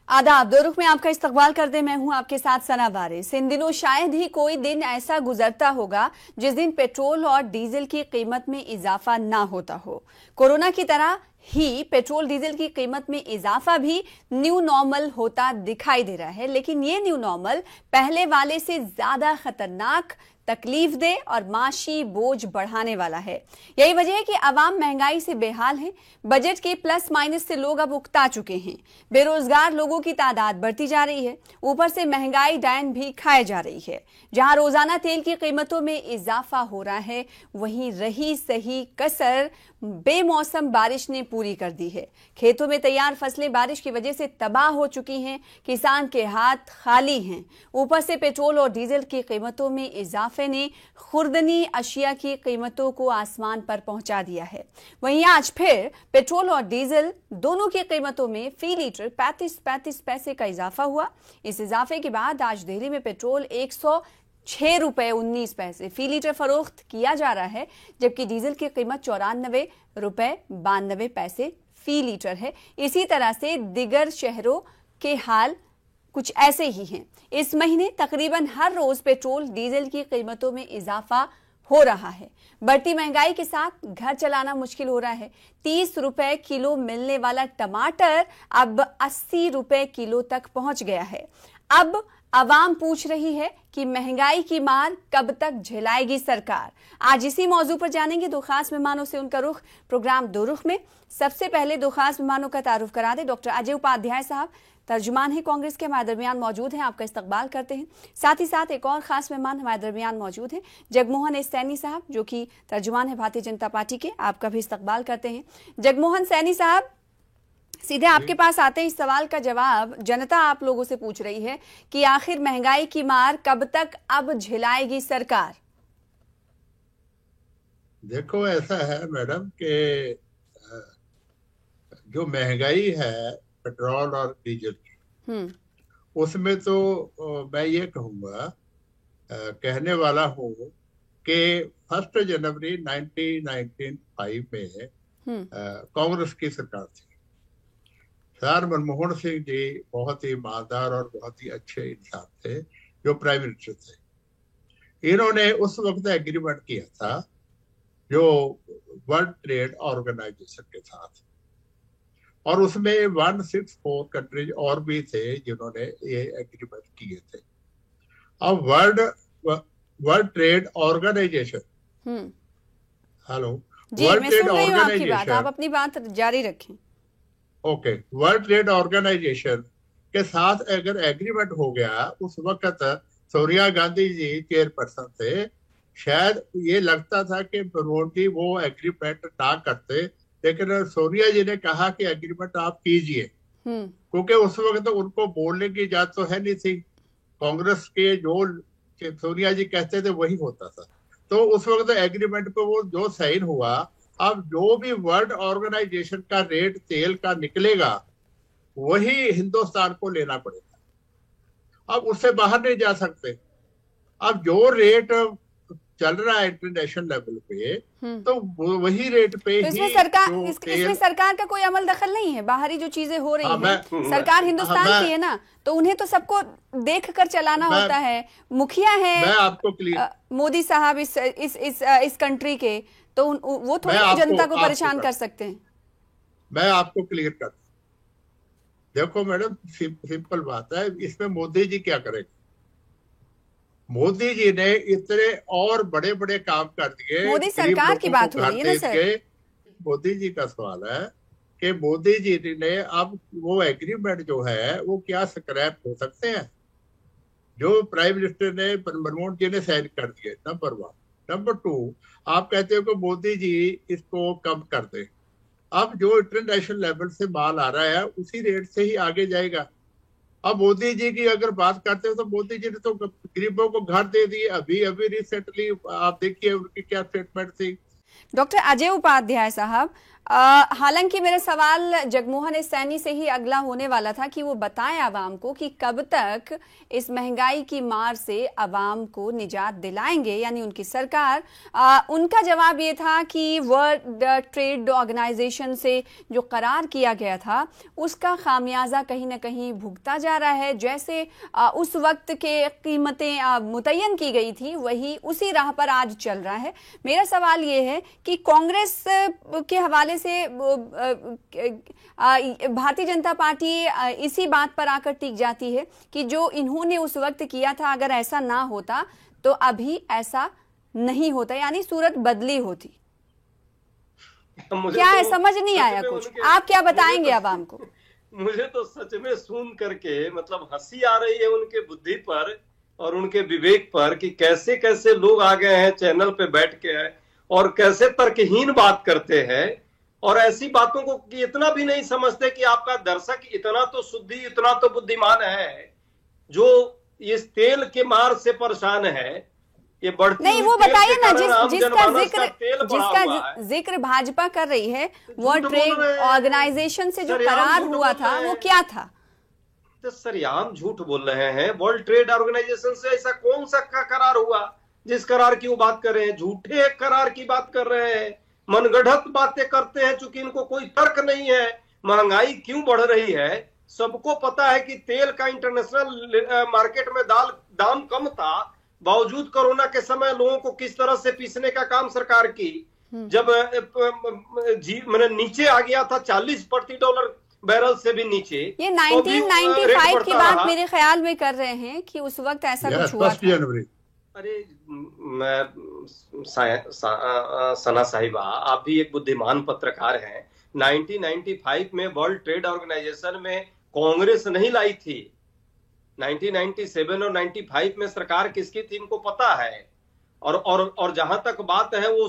आदाब। दो रुख में आपका इस्तकबाल करते मैं हूं आपके साथ सना वारिस। इन दिनों शायद ही कोई दिन ऐसा गुजरता होगा जिस दिन पेट्रोल और डीजल की कीमत में इजाफा ना होता हो। कोरोना की तरह ही पेट्रोल डीजल की कीमत में इजाफा भी न्यू नॉर्मल होता दिखाई दे रहा है, लेकिन ये न्यू नॉर्मल पहले वाले से ज्यादा खतरनाक, तकलीफ दे और माशी बोझ बढ़ाने वाला है। यही वजह है कि आवाम महंगाई से बेहाल है। बजट के प्लस माइनस से लोग अब उकता चुके हैं। बेरोजगार लोगों की तादाद बढ़ती जा रही है, ऊपर से महंगाई डायन भी खाए जा रही है। जहां रोजाना तेल की कीमतों में इजाफा हो रहा है, वहीं रही सही कसर बेमौसम बारिश ने पूरी कर दी है। खेतों में तैयार फसलें बारिश की वजह से तबाह हो चुकी हैं, किसान के हाथ खाली हैं। ऊपर से पेट्रोल और डीजल की कीमतों में इजाफे ने खुर्दनी अशिया की कीमतों को आसमान पर पहुंचा दिया है। वहीं आज फिर पेट्रोल और डीजल दोनों की कीमतों में फी लीटर 35 पैसे का इजाफा हुआ। इस इजाफे के बाद आज दिल्ली में पेट्रोल 106.19 फी लीटर फरोख्त किया जा रहा है, जबकि डीजल की कीमत 94.92 फी लीटर है। इसी तरह से दिगर शहरों के हाल कुछ ऐसे ही हैं। इस महीने तकरीबन हर रोज पेट्रोल डीजल की कीमतों में इजाफा हो रहा है। बढ़ती महंगाई के साथ घर चलाना मुश्किल हो रहा है। 30 रुपए किलो मिलने वाला टमाटर अब 80 रुपए किलो तक पहुंच गया है। अब आवाम पूछ रही है कि महंगाई की मार कब तक झेलाएगी सरकार। आज इसी मौजू पर जानेंगे दो खास मेहमानों से उनका रुख प्रोग्राम दो रुख में। सबसे पहले दो खास मेहमानों का तारुफ करा दे। डॉक्टर अजय उपाध्याय साहब तर्जुमान है कांग्रेस के, हमारे दरमियान मौजूद हैं, आपका इस्तकबाल करते हैं। साथ ही साथ एक और खास मेहमान हमारे दरमियान मौजूद हैं, जगमोहन सैनी साहब, जो कि तर्जुमान है भारतीय जनता पार्टी के, आपका भी इस्तकबाल करते हैं। जगमोहन सैनी साहब, सीधे आपके पास आते हैं। इस सवाल का जवाब जनता आप लोगों से पूछ रही है कि आखिर महंगाई की मार कब तक अब झेलाएगी सरकार। देखो, ऐसा है मैडम कि जो महंगाई है पेट्रोल और डीजल की, उसमें तो मैं ये कहूंगा, कहने वाला हूँ कि 1 जनवरी 1995 में कांग्रेस की सरकार थी। सर मनमोहन सिंह जी बहुत ही ईमानदार और बहुत ही अच्छे इंसान थे, जो प्राइम मिनिस्टर थे। इन्होंने उस वक्त एग्रीमेंट किया था जो वर्ल्ड ट्रेड ऑर्गेनाइजेशन के साथ, और उसमें 164 कंट्रीज और भी थे जिन्होंने ये एग्रीमेंट किए थे। अब World Trade Organization, hello, World Trade Organization, आप अपनी बात जारी रखें। ओके, वर्ल्ड ट्रेड ऑर्गेनाइजेशन के साथ अगर एग्रीमेंट हो गया, उस वक्त सोनिया गांधी जी चेयरपर्सन थे, शायद ये लगता था कि मनमोहन जी वो एग्रीमेंट ना करते, लेकिन सोनिया जी ने कहा कि एग्रीमेंट आप कीजिए, क्योंकि उस वक्त उनको बोलने की इजाजत तो है नहीं थी। कांग्रेस के जो सोनिया जी कहते थे वही होता था। तो उस वक्त एग्रीमेंट पे वो जो साइन हुआ, अब जो भी वर्ल्ड ऑर्गेनाइजेशन का रेट तेल का निकलेगा वही हिंदुस्तान को लेना पड़ेगा। अब उससे बाहर नहीं जा सकते। अब जो रेट चल रहा है इंटरनेशनल लेवल पे, तो वही रेट पे तो इसमें सरकार का कोई अमल दखल नहीं है। बाहरी जो चीजें हो रही हैं, सरकार हिंदुस्तान की है ना, तो उन्हें तो सबको देख कर चलाना होता है। मुखिया है मोदी साहब इस कंट्री के, तो वो थोड़ी जनता को परेशान कर सकते हैं। मैं आपको क्लियर करता हूं। देखो मैडम, सिंपल बात है, इसमें मोदी जी क्या करेंगे? मोदी जी ने इतने और बड़े बड़े काम कर दिए। मोदी सरकार की बात हो रही है ना सर। मोदी जी का सवाल है कि मोदी जी ने अब वो एग्रीमेंट जो है वो क्या स्क्रैप हो सकते हैं जो प्राइम मिनिस्टर ने, मनमोहन जी ने साइन कर दिए? नंबर 1। नंबर 2, आप कहते हो कि मोदी जी इसको कम कर दे। अब जो इंटरनेशनल लेवल से माल आ रहा है उसी रेट से ही आगे जाएगा। अब मोदी जी की अगर बात करते हो तो मोदी जी ने तो गरीबों को घर दे दिए। अभी रिसेंटली आप देखिए उनकी क्या स्टेटमेंट थी। डॉक्टर अजय उपाध्याय साहब, हालांकि मेरा सवाल जगमोहन सैनी से ही अगला होने वाला था कि वो बताएं आवाम को कि कब तक इस महंगाई की मार से आवाम को निजात दिलाएंगे, यानी उनकी सरकार। उनका जवाब ये था कि वर्ल्ड ट्रेड ऑर्गेनाइजेशन से जो करार किया गया था उसका खामियाजा कहीं ना कहीं भुगता जा रहा है। जैसे उस वक्त के कीमतें मुतय्यन की गई थी वही उसी राह पर आज चल रहा है। मेरा सवाल ये है कि कांग्रेस के हवाले से भारतीय जनता पार्टी इसी बात पर आकर टिक जाती है कि जो इन्होंने उस वक्त किया था अगर ऐसा ना होता तो अभी ऐसा नहीं होता, यानी सूरत बदली होती। क्या है, समझ नहीं आया कुछ। आप क्या बताएंगे आवाम को? मुझे तो सच में सुन करके मतलब हंसी आ रही है उनके बुद्धि पर और उनके विवेक पर कि कैसे कैसे लोग आ गए हैं चैनल पे बैठ के और कैसे तर्कहीन बात करते हैं और ऐसी बातों को कि इतना भी नहीं समझते कि आपका दर्शक इतना तो शुद्धि, इतना तो बुद्धिमान है जो इस तेल के मार से परेशान है। ये बढ़ती नहीं, वो बताइए ना जिसका जिक्र भाजपा कर रही है, वर्ल्ड ट्रेड ऑर्गेनाइजेशन से जो करार हुआ था वो क्या था? तो सरियाम झूठ बोल रहे हैं। वर्ल्ड ट्रेड ऑर्गेनाइजेशन से ऐसा कौन सा करार हुआ जिस करार की वो बात कर रहे हैं? झूठे करार की बात कर रहे हैं, मनगढ़ंत बातें करते हैं चूंकि इनको कोई तर्क नहीं है। महंगाई क्यों बढ़ रही है सबको पता है कि तेल का इंटरनेशनल मार्केट में दाम कम था, बावजूद कोरोना के समय लोगों को किस तरह से पीसने का काम सरकार की। जब मैंने नीचे आ गया था 40 प्रति डॉलर बैरल से भी नीचे। ये 1995 की बात मेरे ख्याल में कर रहे हैं कि उस वक्त ऐसा कुछ हुआ था। अरे सना साहिबा, आप भी एक बुद्धिमान पत्रकार हैं। 1995 में वर्ल्ड ट्रेड ऑर्गेनाइजेशन में कांग्रेस नहीं लाई थी। 1997 और 95 में सरकार किसकी थी इनको पता है। और जहां तक बात है वो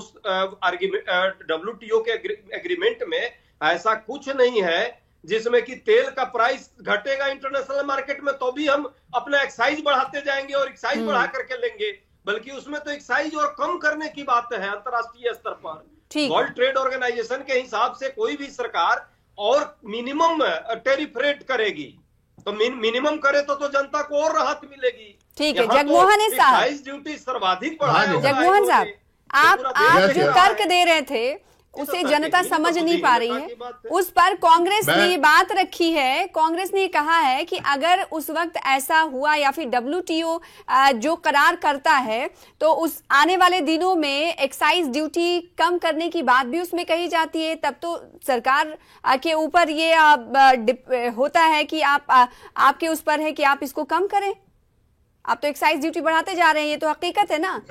WTO के एग्रीमेंट में ऐसा कुछ नहीं है जिसमें कि तेल का प्राइस घटेगा इंटरनेशनल मार्केट में तो भी हम अपना एक्साइज बढ़ाते जाएंगे और एक्साइज बढ़ा करके लेंगे, बल्कि उसमें तो एक्साइज और कम करने की बात है अंतर्राष्ट्रीय स्तर पर। वर्ल्ड ट्रेड ऑर्गेनाइजेशन के हिसाब से कोई भी सरकार और मिनिमम टेरिफ रेट करेगी तो मिनिमम करे तो जनता को और राहत मिलेगी। ठीक है जगमोहन साहब, ड्यूटी सर्वाधिक बढ़ाया। जगमोहन साहब, आप जो तर्क दे रहे थे उसे जनता समझ नहीं पा रही है। उस पर कांग्रेस ने बात रखी है। कांग्रेस ने कहा है कि अगर उस वक्त ऐसा हुआ या फिर WTO जो करार करता है तो उस आने वाले दिनों में एक्साइज ड्यूटी कम करने की बात भी उसमें कही जाती है। तब तो सरकार के ऊपर ये होता है कि आपके उस पर है कि आप इसको कम करें। आप तो एक्साइज ड्यूटी बढ़ाते जा रहे हैं, ये तो हकीकत है ना।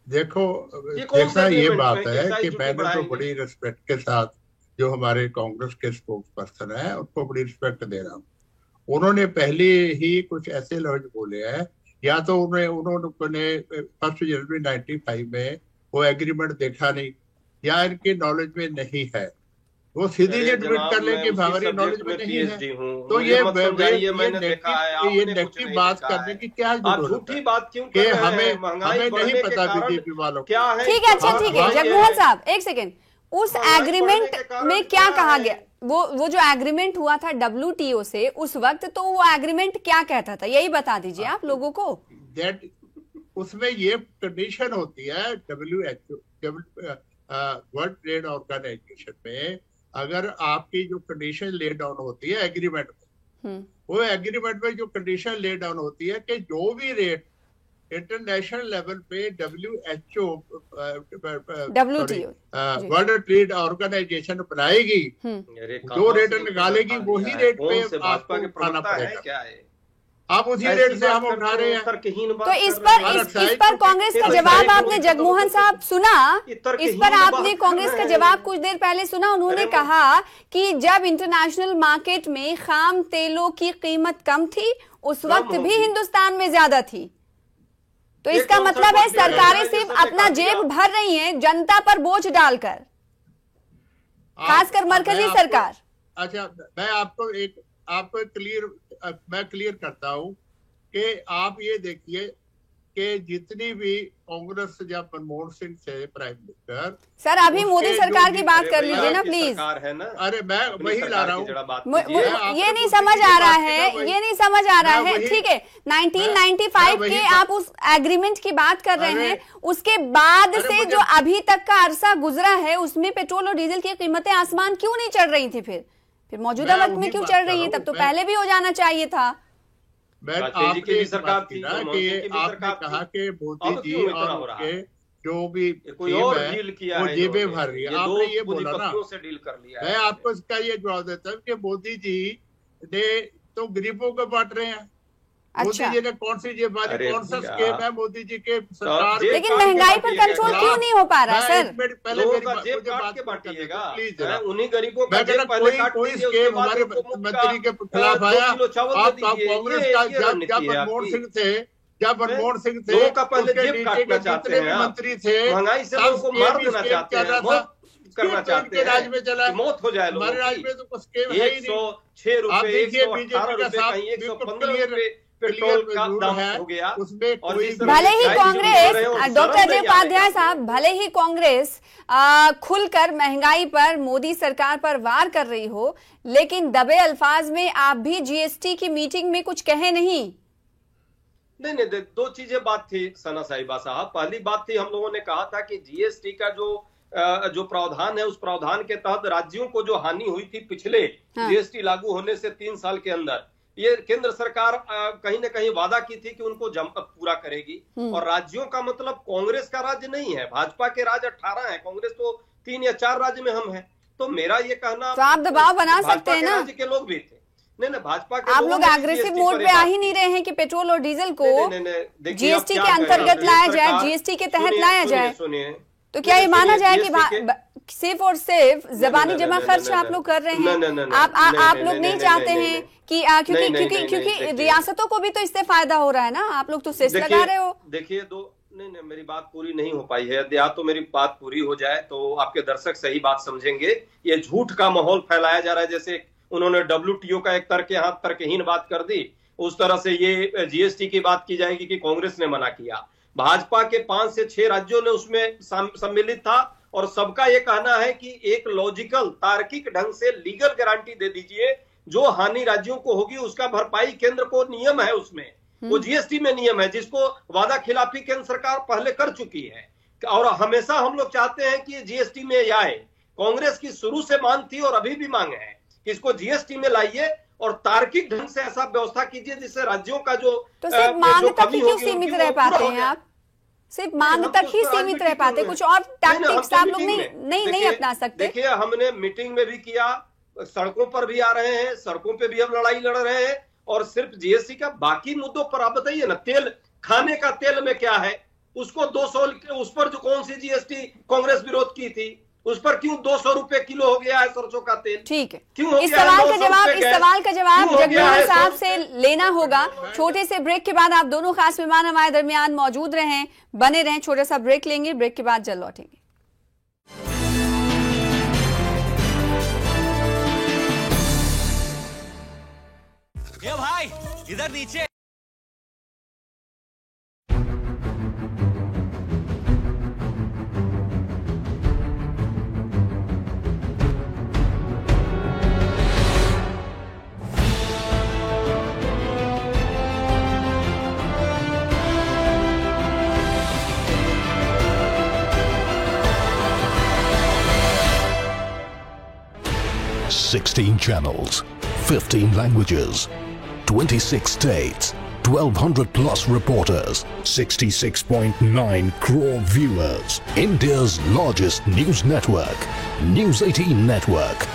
देखो जैसा ये बात है कि मैंने तो बड़ी रिस्पेक्ट के साथ जो हमारे कांग्रेस के स्पोक्स पर्सन है उनको बड़ी रिस्पेक्ट दे रहा हूँ। उन्होंने पहले ही कुछ ऐसे लफ्ज बोले हैं, या तो उन्होंने 1 जनवरी 95 में वो एग्रीमेंट देखा नहीं या इनकी नॉलेज में नहीं है। वो सीधी ये ट्वीट कर ले कि हमारी नॉलेज में नहीं है, तो ये नेगेटिव बात करने की क्या जरूरत है कि हमें नहीं पता बीजेपी वालों क्या है। ठीक है, अच्छा ठीक है जगमोहन साहब, एक सेकेंड। उस एग्रीमेंट में क्या कहा गया? वो जो एग्रीमेंट हुआ था WTO से उस वक्त, तो वो एग्रीमेंट क्या कहता था यही बता दीजिए आप लोगों को। उसमें ये कंडीशन होती है WHO वर्ल्ड ट्रेड ऑर्गेनाइजेशन में, अगर आपकी जो कंडीशन ले डाउन होती है एग्रीमेंट में, वो एग्रीमेंट में जो कंडीशन ले डाउन होती है कि जो भी रेट इंटरनेशनल लेवल पे WHO वर्ल्ड ट्रेड ऑर्गेनाइजेशन बनाएगी, जो रेट निकालेगी वही रेट पे आपको उठाना पड़ेगा। आप उसी रेट से हम उठा रहे हैं। तो इस पर कांग्रेस का जवाब आपने जगमोहन साहब सुना? इस पर आपने कांग्रेस का जवाब कुछ देर पहले सुना। उन्होंने कहा कि जब इंटरनेशनल मार्केट में खाम तेलों की कीमत कम थी उस वक्त भी हिंदुस्तान में ज्यादा थी। तो इसका मतलब है सरकारें सिर्फ अपना जेब भर रही हैं जनता पर बोझ डालकर, खासकर मरकजी सरकार। अच्छा, मैं आपको क्लियर करता हूं कि आप ये देखिए कि जितनी भी कांग्रेस जब मनमोहन सिंह थे प्राइम मिनिस्टर, सर अभी मोदी सरकार की बात कर लीजिए ना प्लीज। है ना, अरे मैं वही ला रहा हूँ, ये नहीं समझ आ रहा है, ये नहीं समझ आ रहा है। ठीक है, 1995 के आप उस एग्रीमेंट की बात कर रहे हैं, उसके बाद से जो अभी तक का अरसा गुजरा है उसमें पेट्रोल और डीजल की कीमतें आसमान क्यों नहीं चढ़ रही थी? फिर मौजूदा वक्त में क्यों चढ़ रही है? तब तो पहले भी हो जाना चाहिए था। आपने कहा कि मोदी जी और उनके जो भी कोई और डील किया वो जेबें भर रही है, आपने ये बोला ना, से डील कर लिया। मैं आपको इसका ये जवाब देता हूँ कि मोदी जी ने तो गरीबों को बांट रहे हैं। अच्छा। मोदी जी ने कौन सी जेब वाली, कौन सा स्कीम है मोदी जी के सरकार? लेकिन महंगाई पर कंट्रोल क्यों नहीं हो पा रहा सर? पहले उन्हीं गरीबों का कोई स्कीम हमारे मंत्री के खिलाफ आया? आप कांग्रेस का जब मनमोहन सिंह थे, जितने भी मंत्री थे, महंगाई से लोगों को मार देना चाहते हैं, करना चाहते हैं, राज में चला, मौत हो जाए लोगों की। हमारे राज्य में तो कुछ स्कीम है ही नहीं। 106 रुपए, बीजेपी का साथ 115 रुपए पेट्रोल का दाम हो गया। उसमें भले ही कांग्रेस, डॉक्टर अजय उपाध्याय साहब, भले ही कांग्रेस खुलकर महंगाई पर, मोदी सरकार पर वार कर रही हो, लेकिन दबे अल्फाज में आप भी जीएसटी की मीटिंग में कुछ कहे नहीं। नहीं, दो चीजें बात थी सना साहिबा साहब। पहली बात थी, हम लोगों ने कहा था कि जीएसटी का जो प्रावधान है, उस प्रावधान के तहत राज्यों को जो हानि हुई थी पिछले जीएसटी लागू होने से 3 साल के अंदर, ये केंद्र सरकार कहीं ना कहीं वादा की थी कि उनको पूरा करेगी। और राज्यों का मतलब कांग्रेस का राज्य नहीं है, भाजपा के राज्य 18 है, कांग्रेस तो 3 या 4 राज्य में हम हैं। तो मेरा ये कहना, तो आप दबाव बना सकते हैं ना, राज्य के लोग भी थे। नहीं, भाजपा के आप लोग एग्रेसिव मोड पे आ ही नहीं रहे हैं कि पेट्रोल और डीजल को जीएसटी के अंतर्गत लाया जाए, जीएसटी के तहत लाया जाए। सुनिए, तो क्या ये माना जाए कि सिर्फ और सिर्फ जबानी जमा खर्च आप लोग कर रहे हैं? आप लोग नहीं चाहते हैं कि क्योंकि रियासतों को भी तो इससे फायदा हो रहा है ना, आप लोग तो सेस लगा रहे हो। देखिए, नहीं, मेरी बात पूरी नहीं हो पाई है। या तो मेरी बात पूरी हो जाए तो आपके दर्शक सही बात समझेंगे। ये झूठ का माहौल फैलाया जा रहा है, जैसे उन्होंने WTO का एक तर्कहीन बात कर दी, उस तरह से ये जीएसटी की बात की जाएगी कि कांग्रेस ने मना किया। भाजपा के 5 से 6 राज्यों ने उसमें सम्मिलित था, और सबका ये कहना है कि एक लॉजिकल, तार्किक ढंग से लीगल गारंटी दे दीजिए, जो हानि राज्यों को होगी उसका भरपाई केंद्र को नियम है, उसमें वो जीएसटी में नियम है, जिसको वादा खिलाफी केंद्र सरकार पहले कर चुकी है। और हमेशा हम लोग चाहते हैं कि जीएसटी में आए। कांग्रेस की शुरू से मांग थी और अभी भी मांग है कि इसको जीएसटी में लाइए और तार्किक ढंग से ऐसा व्यवस्था कीजिए जिससे राज्यों का जो तो सिर्फ मांग तक ही क्यों सीमित रह पाते हैं आप? सिर्फ मांग तक ही सीमित रह पाते, कुछ और टैक्टिक्स आप लोग नहीं अपना सकते? देखिए, हमने मीटिंग में भी किया, सड़कों पर भी आ रहे हैं, सड़कों पे भी हम लड़ाई लड़ रहे हैं। और सिर्फ जीएसटी का, बाकी मुद्दों पर आप बताइए ना, तेल, खाने का तेल में क्या है, उसको 200, उस पर जो कौन सी जीएसटी कांग्रेस विरोध की थी, उस पर क्यों 200 रुपए किलो हो गया है सरसों का तेल? ठीक है, क्यों? इस सवाल का जवाब जगमोहन साहब से लेना होगा। छोटे से ब्रेक के बाद आप दोनों खास मेहमान हमारे दरमियान मौजूद रहें, बने रहें। छोटा सा ब्रेक लेंगे, ब्रेक के बाद जल्द लौटेंगे। ये भाई इधर नीचे। $16 channels, 15 languages, 26 states, 1,200 plus reporters, 66.9 crore viewers. India's largest news network, News 18 Network.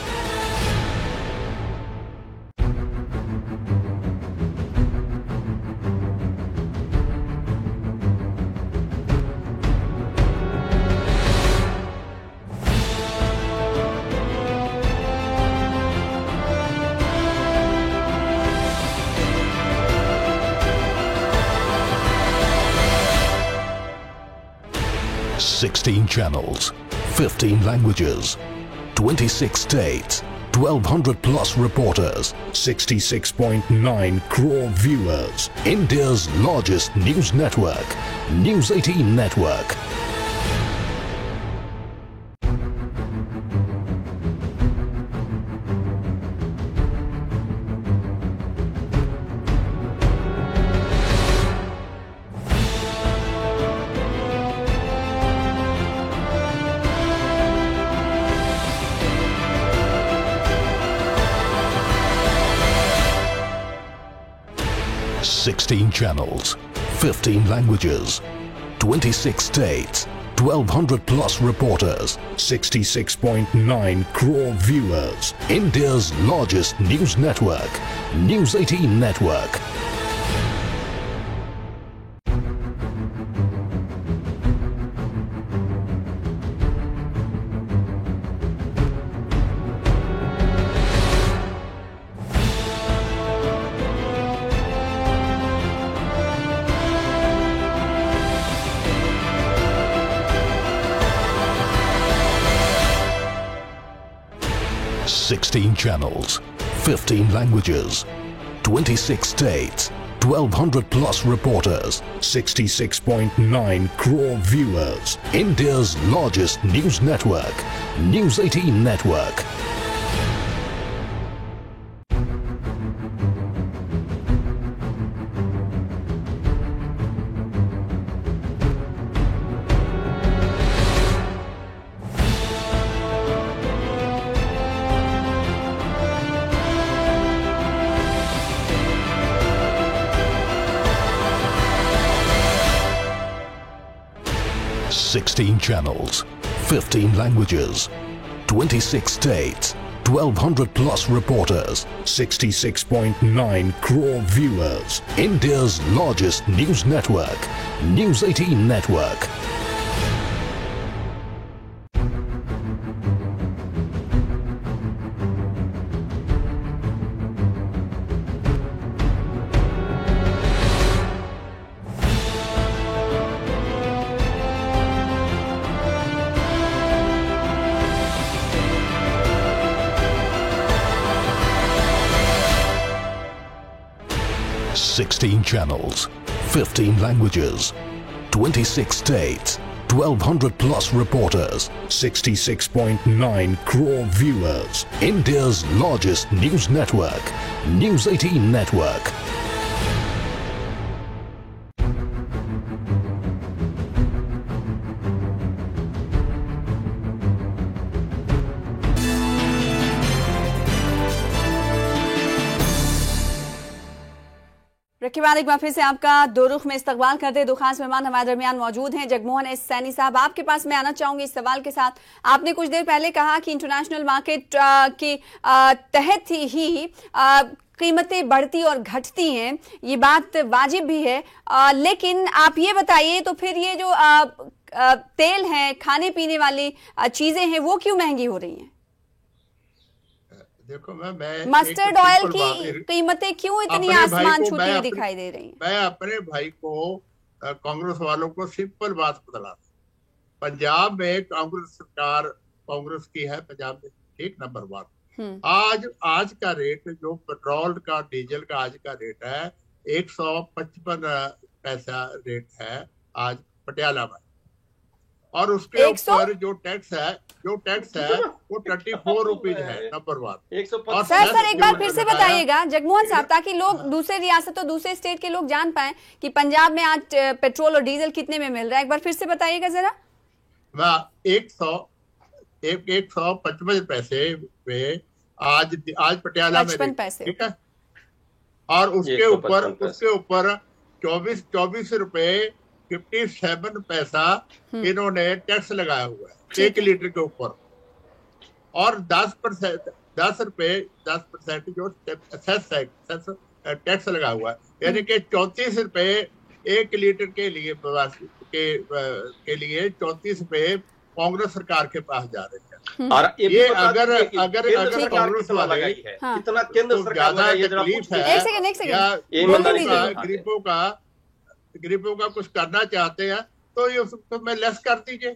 $16 channels, 15 languages, 26 states, 1,200 plus reporters, 66.9 crore viewers. India's largest news network, News 18 Network. Sixteen channels, 15 languages, 26 states, 1,200 plus reporters, 66.9 crore viewers. India's largest news network, News 18 Network. Sixteen channels, 15 languages, 26 states, 1,200 plus reporters, 66.9 crore viewers. India's largest news network, News 18 Network. Sixteen channels, 15 languages, 26 states, 1,200 plus reporters, 66.9 crore viewers. India's largest news network, News 18 Network. Sixteen channels, 15 languages, 26 states, 1,200 plus reporters, 66.9 crore viewers. India's largest news network, News 18 Network. रखी बार एक बार फिर से आपका दो रुख में इस्तकबाल करते दो खास मेहमान हमारे दरमियान मौजूद हैं। जगमोहन एस सैनी साहब, आपके पास मैं आना चाहूंगी इस सवाल के साथ। आपने कुछ देर पहले कहा कि इंटरनेशनल मार्केट के तहत ही कीमतें बढ़ती और घटती हैं, ये बात वाजिब भी है, लेकिन आप ये बताइए तो फिर ये जो तेल है, खाने पीने वाली चीजें हैं, वो क्यों महंगी हो रही हैं? देखो मैं मस्टर्ड ऑयल की कीमतें क्यों इतनी आसमान छूती हुई दिखाई दे रही हैं? मैं अपने भाई को, कांग्रेस वालों को सिंपल बात बता, पंजाब में कांग्रेस सरकार कांग्रेस की है, पंजाब में, ठीक, नंबर 1। आज का रेट जो पेट्रोल का, डीजल का आज का रेट है 155 पैसा रेट है आज पटियाला में, और उसके ऊपर जो टैक्स है वो 24 रुपीज है, नंबर 1। सर एक बार फिर से बताइएगा जगमोहन साहब, ताकि लोग दूसरे रियासतों, दूसरे स्टेट के लोग जान पाए कि पंजाब में आज पेट्रोल और डीजल कितने में मिल रहा है। एक बार फिर से बताइएगा जरा। 155 पैसे में आज पटियाला में, 55 पैसे, ठीक है, और उसके ऊपर 24 रुपए 57 पैसा इन्होंने टैक्स लगाया हुआ है 1 लीटर के ऊपर, और 10 रुपए जो टैक्स लगा हुआ है, यानी कि 34 रुपए 1 लीटर के लिए के लिए 34 रुपए कांग्रेस सरकार के पास जा रहे हैं। और ये अगर कांग्रेस वाले कितना केंद्र सरकार ज्यादा तकलीफ है या गरीबों का कुछ करना चाहते हैं तो ये उसको मैं लेस कर दीजिए,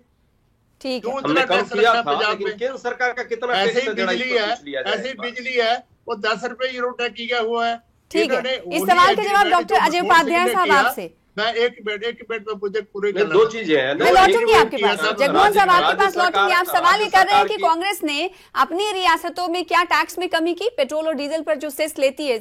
ठीक है, हमने कम किया था, लेकिन केंद्र सरकार का कितना ऐसे टैक्स ही बिजली है, ऐसे ही बिजली है, वो 10 रुपए यूनिट किया हुआ है। ठीक है, इस सवाल के जवाब डॉक्टर अजय उपाध्याय साहब आपसे। मैं एक मिनट में मुझे पूरे करना, दो चीजें हैं। मैं लौटूंगी आपके पास, जगमोहन साहब आपके पास लौटूंगी। आप सवाल ये कर रहे हैं कि कांग्रेस ने अपनी रियासतों में क्या टैक्स में कमी की, पेट्रोल और डीजल पर जो सेस लेती है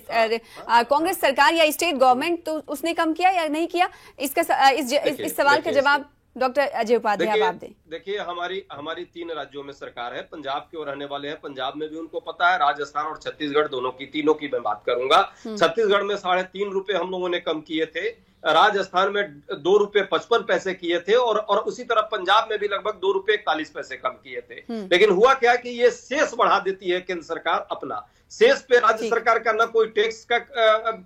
कांग्रेस सरकार या स्टेट गवर्नमेंट, तो उसने कम किया या नहीं किया? इसका इस सवाल का जवाब डॉक्टर अजय उपाध्याय आप दें। देखिए, हमारी 3 राज्यों में सरकार है, पंजाब के रहने वाले हैं, पंजाब में भी उनको पता है, राजस्थान और छत्तीसगढ़ तीनों की मैं बात करूंगा। छत्तीसगढ़ में 3.5 रुपए हम लोगों ने कम किए थे, राजस्थान में 2 रुपए 55 पैसे किए थे, और उसी तरह पंजाब में भी लगभग 2 रुपए 41 पैसे कम किए थे। लेकिन हुआ क्या कि ये शेष बढ़ा देती है केंद्र सरकार अपना, शेष पे राज्य सरकार का ना कोई टैक्स का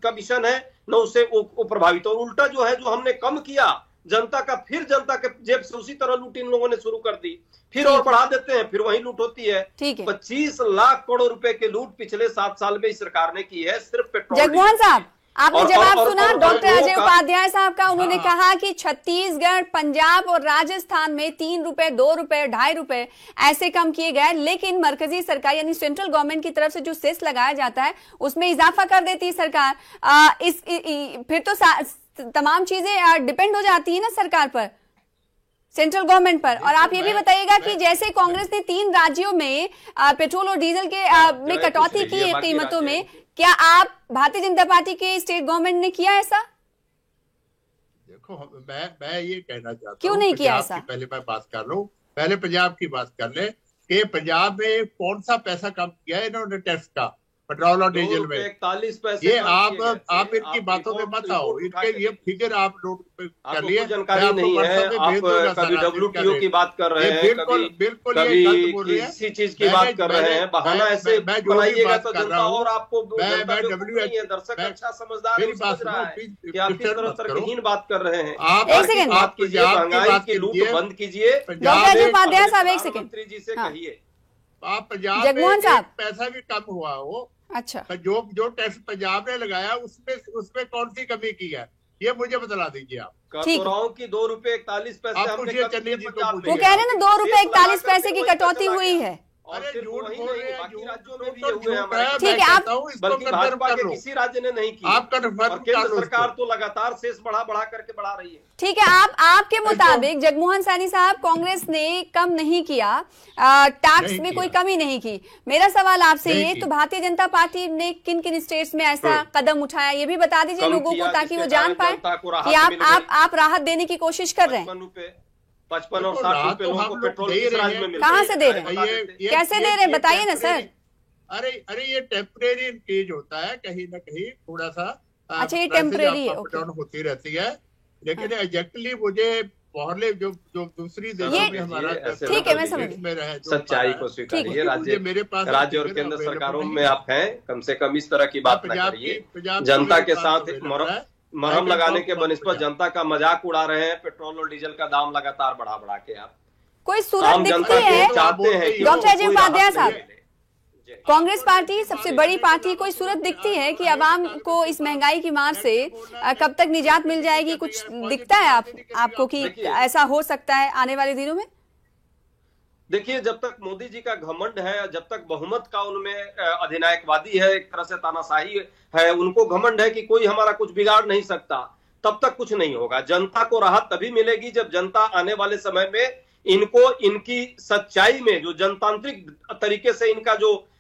कमीशन है, न उससे वो प्रभावित, और उल्टा जो है, जो हमने कम किया जनता का, फिर जनता के जेब से उसी तरह लूट इन लोगों ने शुरू कर दी, फिर और बढ़ा देते हैं, फिर वही लूट होती है। 25 लाख करोड़ रुपए की लूट पिछले 7 साल में इस सरकार ने की है, सिर्फ पेट्रोल। जगमोहन साहब, आपने जवाब सुना डॉक्टर अजय उपाध्याय साहब का। उन्होंने कहा कि छत्तीसगढ़, पंजाब और राजस्थान में 3 रुपए, 2 रुपए, 2.5 रुपए ऐसे कम किए गए, लेकिन मरकजी सरकार यानी सेंट्रल गवर्नमेंट की तरफ से जो सेस लगाया जाता है उसमें इजाफा कर देती है सरकार। फिर तो तमाम चीजें डिपेंड हो जाती है ना सरकार पर, सेंट्रल गवर्नमेंट पर। और आप ये भी बताइएगा कि जैसे कांग्रेस ने 3 राज्यों में पेट्रोल और डीजल के में कटौती की है कीमतों में, क्या आप भारतीय जनता पार्टी के स्टेट गवर्नमेंट ने किया ऐसा? देखो, मैं ये कहना चाहता हूँ, क्यों नहीं किया ऐसा? पहले मैं बात कर लूं, पहले पंजाब की बात कर ले कि पंजाब में कौन सा पैसा कम किया है इन्होंने टैक्स का, पेट्रोल और डीजल में 41 पैसे। ये आप इनकी बातों में मत आओ, इनके ये फिगर आप नोट कर लिए, जानकारी नहीं है। आप कभी WTO की बात कर रहे हैं, कभी किसी चीज की बात कर रहे हैं, बहाना ऐसे बनाइएगा तो जनता और आपको, दर्शक अच्छा समझदार समझ रहा है कि आप किस तरह तर्कहीन बात कर रहे हैं। आप कीजिए, महंगाई की लूट बंद कीजिए। डॉक्टर उपाध्याय साहब, एक सेकंड, मंत्री जी से कहिए, आप पंजाब में पैसा भी कम हुआ हो, अच्छा, जो टैक्स पंजाब ने लगाया उसमें कौन सी कमी की है, ये मुझे बतला दीजिए आप। कटोराओं की 2 रुपए 41 पैसे हमने चन्नी जी को वो कह रहे हैं ना 2 रुपए 41 पैसे की कटौती हुई है। अरे झूठ बोल रहे हैं, बाकी राज्यों में भी ये हुए हैं। ठीक है, आप, बल्कि भाजपा के किसी राज्य ने नहीं की, आपका केंद्र सरकार तो लगातार शेष बढ़ा करके बढ़ा रही है। ठीक है, आपके मुताबिक जगमोहन सैनी साहब, कांग्रेस ने कम नहीं किया, टैक्स में कोई कमी नहीं की। मेरा सवाल आपसे ये, तो भारतीय जनता पार्टी ने किन किन स्टेट्स में ऐसा कदम उठाया, ये भी बता दीजिए लोगों को, ताकि वो जान पाए कि आप राहत देने की कोशिश कर रहे हैं। 55 और 60 रुपए लोगों को पेट्रोल किस राज्य में मिलता है? कहाँ से दे रहे हैं, कैसे दे रहे हैं, बताइए ना सर। अरे ये टेम्परेरी इंक्रीज होता है, कहीं ना कहीं थोड़ा सा, अच्छा ये टेम्परेरी है, होती रहती है, लेकिन एग्जैक्टली मुझे पहले जो दूसरी देशों में हमारा, ठीक है मैं समझ सच्चाई को स्वीकारिए, राज्य और केंद्र सरकारों में आप हैं, कम से कम इस तरह की बात न करिए। जनता के साथ मरहम लगाने के बनिस्बत जनता का मजाक उड़ा रहे हैं, पेट्रोल और डीजल का दाम लगातार बढ़ा के आप कोई सूरत दिखती है? चाहते हैं डॉक्टर अजय उपाध्याय साहब, कांग्रेस पार्टी सबसे बड़ी पार्टी, कोई सूरत दिखती है कि आवाम को इस महंगाई की मार से कब तक निजात मिल जाएगी? कुछ दिखता है आपको कि ऐसा हो सकता है आने वाले दिनों में? देखिए, जब तक मोदी जी का घमंड है, जब तक बहुमत का उनमें अधिनायकवादी है, एक तरह से तानाशाही है, उनको घमंड है कि कोई हमारा कुछ बिगाड़ नहीं सकता, तब तक कुछ नहीं होगा। जनता को राहत तभी मिलेगी जब जनता आने वाले समय में इनकी सच्चाई में, जो जनतांत्रिक तरीके से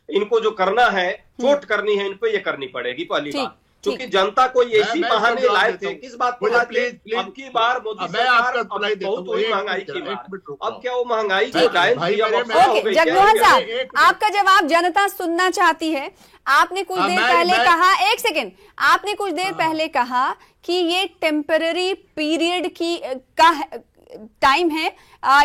इनको जो करना है, चोट करनी है, इन पे ये करनी पड़ेगी पहली बात, क्योंकि जनता को ऐसी बहाने लाए थे। किस बात को लाए थे? अब की बार मोदी सरकार बहुत हुई महंगाई की बात, अब क्या वो महंगाई जो डायल जगमोहन साहब, आपका जवाब जनता सुनना चाहती है। आपने कुछ देर पहले कहा, एक सेकेंड, आपने कुछ देर पहले कहा कि ये टेम्पररी पीरियड का टाइम है,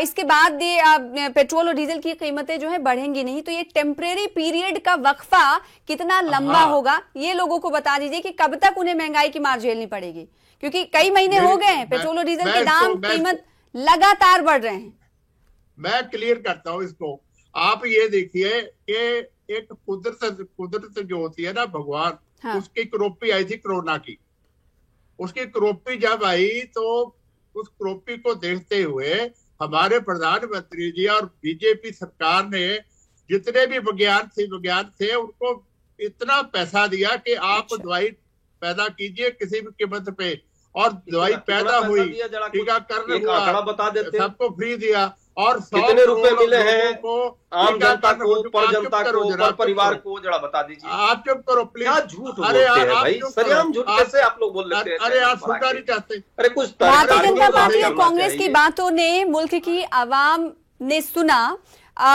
इसके बाद ये पेट्रोल और डीजल की कीमतें जो है बढ़ेंगी नहीं। तो ये टेम्परेरी पीरियड का वक्फा कितना लंबा होगा, ये लोगों को बता दीजिए कि कब तक उन्हें महंगाई की मार झेलनी पड़ेगी, क्योंकि कई महीने हो गए हैं पेट्रोल और डीजल के दाम, कीमत लगातार बढ़ रहे हैं। मैं क्लियर करता हूं इसको। आप ये देखिए कि एक कुदरत जो होती है ना, भगवान, उसकी क्रोपी आई थी कोरोना की। उसकी क्रोपी जब आई तो उस क्रोपी को देखते हुए हमारे प्रधानमंत्री जी और बीजेपी सरकार ने जितने भी विज्ञान थे उनको इतना पैसा दिया कि आप दवाई पैदा कीजिए किसी भी कीमत पे, और दवाई पैदा हुई, टीकाकरण हुआ, बता देते, सबको फ्री दिया, और कितने रुपए मिले हैं आम जनता को, पर जनता को, पर परिवार को, जरा बता दीजिए। आप चुप करो प्लीज। क्या झूठ बोलते हैं भाई, सरेआम झूठ कैसे आप लोग बोल लेते हैं? अरे आप सुनना नहीं चाहते। अरे कुछ भारतीय जनता पार्टी और कांग्रेस की बातों ने मुल्क की आवाम ने सुना।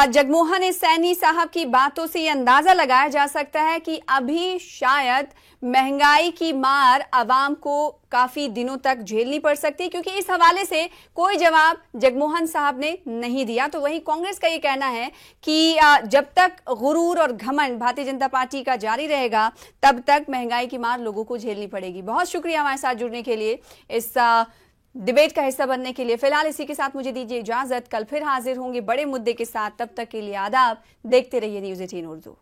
जगमोहन सैनी साहब की बातों से ये अंदाजा लगाया जा सकता है कि अभी शायद महंगाई की मार आवाम को काफी दिनों तक झेलनी पड़ सकती है, क्योंकि इस हवाले से कोई जवाब जगमोहन साहब ने नहीं दिया। तो वहीं कांग्रेस का ये कहना है कि जब तक गुरूर और घमंड भारतीय जनता पार्टी का जारी रहेगा तब तक महंगाई की मार लोगों को झेलनी पड़ेगी। बहुत शुक्रिया हमारे साथ जुड़ने के लिए, इस डिबेट का हिस्सा बनने के लिए। फिलहाल इसी के साथ मुझे दीजिए इजाजत, कल फिर हाजिर होंगे बड़े मुद्दे के साथ। तब तक के लिए आदाब, देखते रहिए न्यूज़ 18 उर्दू।